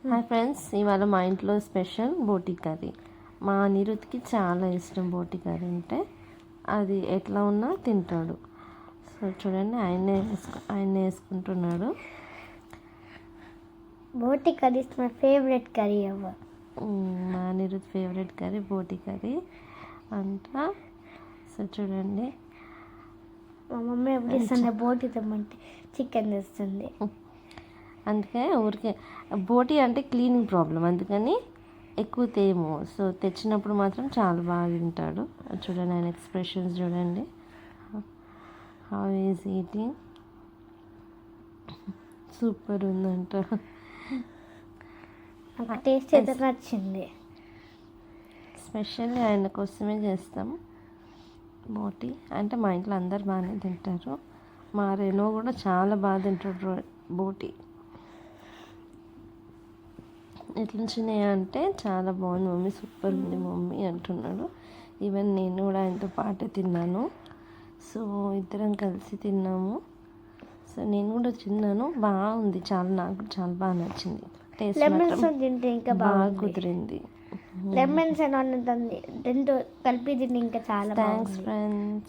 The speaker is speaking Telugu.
హాయ్ ఫ్రెండ్స్, ఇవాళ మా ఇంట్లో స్పెషల్ బోటి కర్రీ. మా అనిరుద్కి చాలా ఇష్టం బోటి కర్రీ అంటే. అది ఎట్లా ఉన్నా తింటాడు. సో చూడండి, ఆయనే వేసుకుంటున్నాడు. బోటి curry is my favourite curry ever. మా అనిరుద్ ఫేవరెట్ కర్రీ బోటి కర్రీ అంట. సో చూడండి, మా మమ్మీ ఎప్పుడు ఇస్తుంది బోటి తెమ్మంటే చికెన్ తెస్తుంది. అందుకే ఊరికే బోటి అంటే క్లీనింగ్ ప్రాబ్లం, అందుకని ఎక్కువ తేము. సో తెచ్చినప్పుడు మాత్రం చాలా బాగా తింటాడు. చూడండి, ఆయన ఎక్స్ప్రెషన్స్ చూడండి. హౌ ఈజ్ ఈటింగ్, సూపర్ ఉందంట. నాకు టేస్ట్ అయితే నచ్చింది. స్పెషల్లీ ఆయన కోసమే చేస్తాం బోటి. అంటే మా ఇంట్లో అందరు బాగానే తింటారు. మా రెనో కూడా చాలా బాగా తింటాడు బోటి. ఎట్లా చిన్నయ్య అంటే చాలా బాగుంది మమ్మీ, సూపర్ ఉంది మమ్మీ అంటున్నాడు. ఈవెన్ నేను కూడా ఆయనతో పాటే తిన్నాను. సో ఇద్దరం కలిసి తిన్నాము. సో నేను కూడా తిన్నాను, బాగుంది చాలా. నాకు చాలా బాగా నచ్చింది. టేస్ట్ లెమన్స్ తింటే ఇంకా బాగా కుదిరింది. లెమన్స్ రెండు కలిపి తింటే ఇంకా చాలా థ్యాంక్స్ ఫ్రెండ్స్.